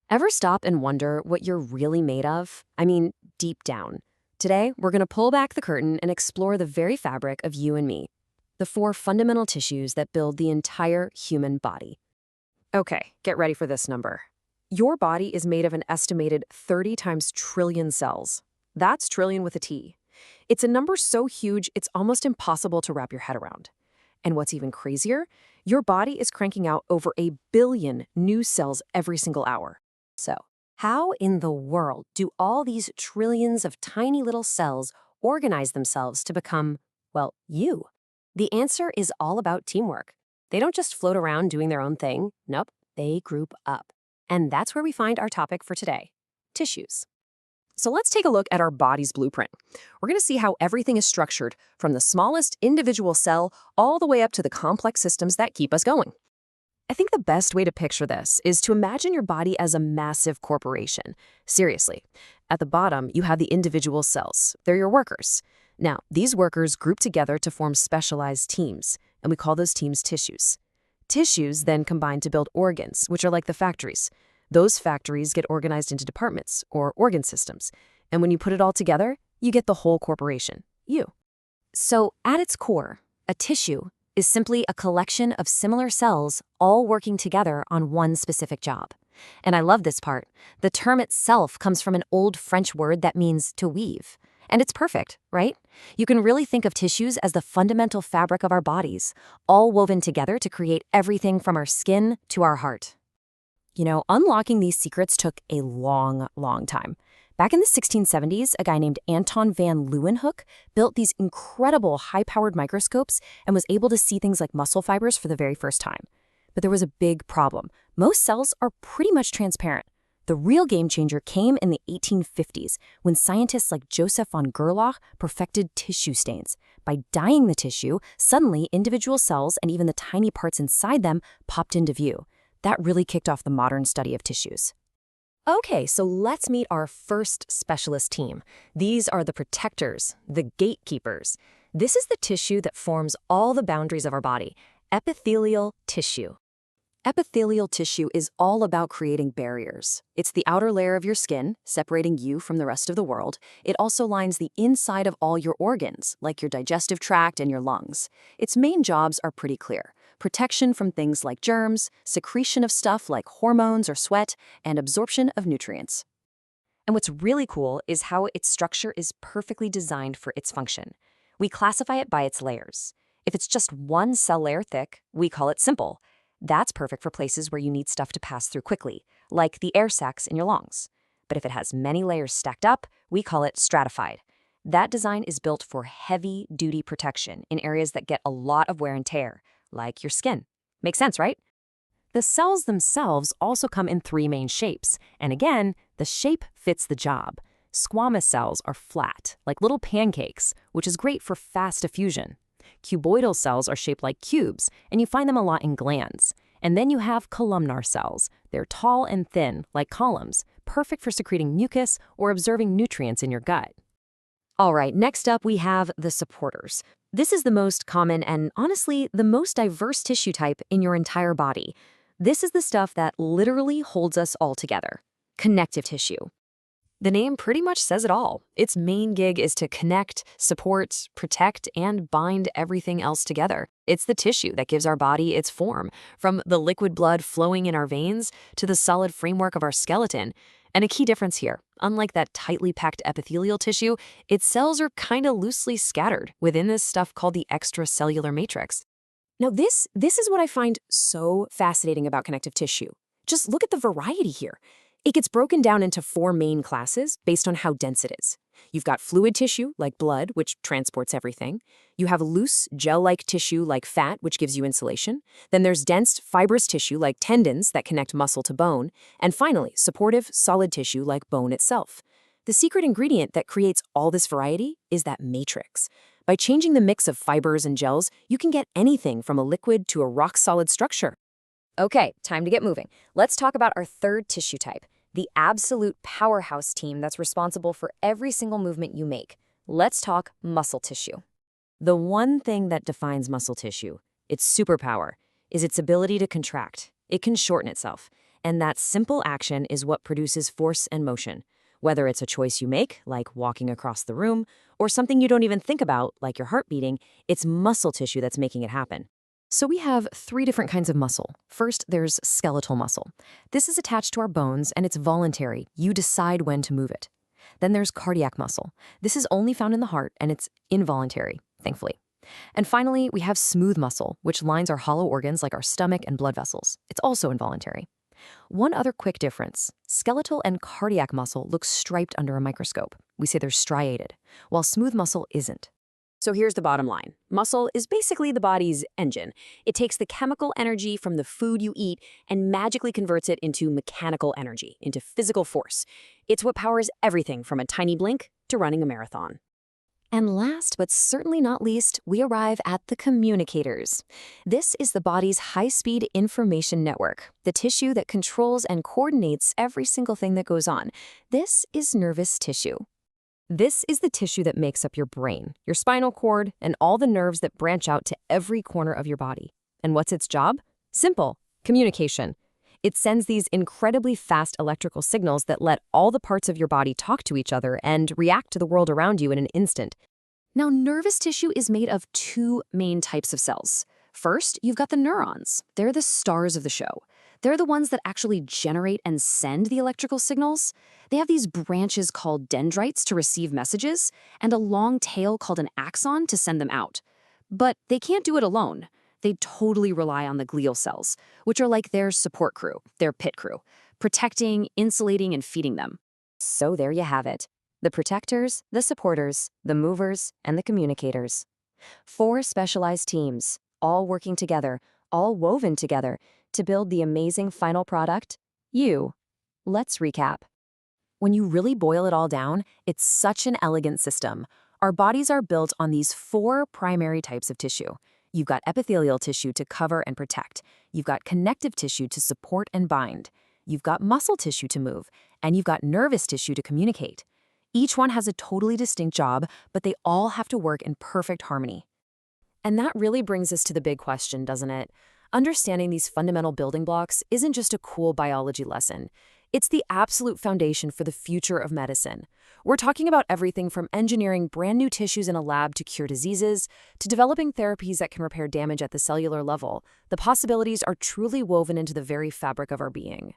Ever stop and wonder what you're really made of? I mean, deep down. Today, we're going to pull back the curtain and explore the very fabric of you and me, the four fundamental tissues that build the entire human body. Okay, get ready for this number. Your body is made of an estimated 30 times trillion cells. That's trillion with a T. It's a number so huge, it's almost impossible to wrap your head around. And what's even crazier, your body is cranking out over 1 billion new cells every single hour. So, how in the world do all these trillions of tiny little cells organize themselves to become, well, you? The answer is all about teamwork. They don't just float around doing their own thing. Nope, they group up. And that's where we find our topic for today, tissues. So let's take a look at our body's blueprint. We're going to see how everything is structured, from the smallest individual cell all the way up to the complex systems that keep us going. I think the best way to picture this is to imagine your body as a massive corporation. Seriously. At the bottom, you have the individual cells. They're your workers. Now, these workers group together to form specialized teams, and we call those teams tissues. Tissues then combine to build organs, which are like the factories. Those factories get organized into departments, or organ systems. And when you put it all together, you get the whole corporation, you. So, at its core, a tissue is simply a collection of similar cells all working together on one specific job. And I love this part. The term itself comes from an old French word that means to weave. And it's perfect, right? You can really think of tissues as the fundamental fabric of our bodies, all woven together to create everything from our skin to our heart. You know, unlocking these secrets took a long, long time. Back in the 1670s, a guy named Anton van Leeuwenhoek built these incredible high-powered microscopes and was able to see things like muscle fibers for the very first time. But there was a big problem. Most cells are pretty much transparent. The real game changer came in the 1850s when scientists like Joseph von Gerlach perfected tissue stains. By dyeing the tissue, suddenly individual cells and even the tiny parts inside them popped into view. That really kicked off the modern study of tissues. Okay, so let's meet our first specialist team. These are the protectors, the gatekeepers. This is the tissue that forms all the boundaries of our body, epithelial tissue. Epithelial tissue is all about creating barriers. It's the outer layer of your skin, separating you from the rest of the world. It also lines the inside of all your organs, like your digestive tract and your lungs. Its main jobs are pretty clear: protection from things like germs, secretion of stuff like hormones or sweat, and absorption of nutrients. And what's really cool is how its structure is perfectly designed for its function. We classify it by its layers. If it's just one cell layer thick, we call it simple. That's perfect for places where you need stuff to pass through quickly, like the air sacs in your lungs. But if it has many layers stacked up, we call it stratified. That design is built for heavy-duty protection in areas that get a lot of wear and tear, like your skin. Makes sense, right? The cells themselves also come in three main shapes, and again, the shape fits the job. Squamous cells are flat, like little pancakes, which is great for fast diffusion. Cuboidal cells are shaped like cubes, and you find them a lot in glands. And then you have columnar cells. They're tall and thin, like columns, perfect for secreting mucus or absorbing nutrients in your gut. All right, next up we have the supporters. This is the most common and, honestly, the most diverse tissue type in your entire body. This is the stuff that literally holds us all together: connective tissue. The name pretty much says it all. Its main gig is to connect, support, protect, and bind everything else together. It's the tissue that gives our body its form, from the liquid blood flowing in our veins to the solid framework of our skeleton. And a key difference here: unlike that tightly packed epithelial tissue, its cells are kind of loosely scattered within this stuff called the extracellular matrix. Now, this is what I find so fascinating about connective tissue. Just look at the variety here. It gets broken down into four main classes based on how dense it is. You've got fluid tissue, like blood, which transports everything. You have loose, gel-like tissue, like fat, which gives you insulation. Then there's dense, fibrous tissue, like tendons, that connect muscle to bone. And finally, supportive, solid tissue, like bone itself. The secret ingredient that creates all this variety is that matrix. By changing the mix of fibers and gels, you can get anything from a liquid to a rock-solid structure. Okay, time to get moving. Let's talk about our third tissue type: the absolute powerhouse team that's responsible for every single movement you make. Let's talk muscle tissue. The one thing that defines muscle tissue, its superpower, is its ability to contract. It can shorten itself. And that simple action is what produces force and motion. Whether it's a choice you make, like walking across the room, or something you don't even think about, like your heart beating, it's muscle tissue that's making it happen. So we have 3 different kinds of muscle. First, there's skeletal muscle. This is attached to our bones and it's voluntary. You decide when to move it. Then there's cardiac muscle. This is only found in the heart and it's involuntary, thankfully. And finally, we have smooth muscle, which lines our hollow organs like our stomach and blood vessels. It's also involuntary. One other quick difference: skeletal and cardiac muscle look striped under a microscope. We say they're striated, while smooth muscle isn't. So here's the bottom line. Muscle is basically the body's engine. It takes the chemical energy from the food you eat and magically converts it into mechanical energy, into physical force. It's what powers everything from a tiny blink to running a marathon. And last but certainly not least, we arrive at the communicators. This is the body's high-speed information network, the tissue that controls and coordinates every single thing that goes on. This is nervous tissue. This is the tissue that makes up your brain, your spinal cord, and all the nerves that branch out to every corner of your body. And what's its job? Simple: communication. It sends these incredibly fast electrical signals that let all the parts of your body talk to each other and react to the world around you in an instant. Now, nervous tissue is made of 2 main types of cells. First, you've got the neurons. They're the stars of the show. They're the ones that actually generate and send the electrical signals. They have these branches called dendrites to receive messages, and a long tail called an axon to send them out. But they can't do it alone. They totally rely on the glial cells, which are like their support crew, their pit crew, protecting, insulating, and feeding them. So there you have it. The protectors, the supporters, the movers, and the communicators. 4 specialized teams, all working together, all woven together, to build the amazing final product, you. Let's recap. When you really boil it all down, it's such an elegant system. Our bodies are built on these 4 primary types of tissue. You've got epithelial tissue to cover and protect. You've got connective tissue to support and bind. You've got muscle tissue to move. And you've got nervous tissue to communicate. Each one has a totally distinct job, but they all have to work in perfect harmony. And that really brings us to the big question, doesn't it? Understanding these fundamental building blocks isn't just a cool biology lesson. It's the absolute foundation for the future of medicine. We're talking about everything from engineering brand new tissues in a lab to cure diseases, to developing therapies that can repair damage at the cellular level. The possibilities are truly woven into the very fabric of our being.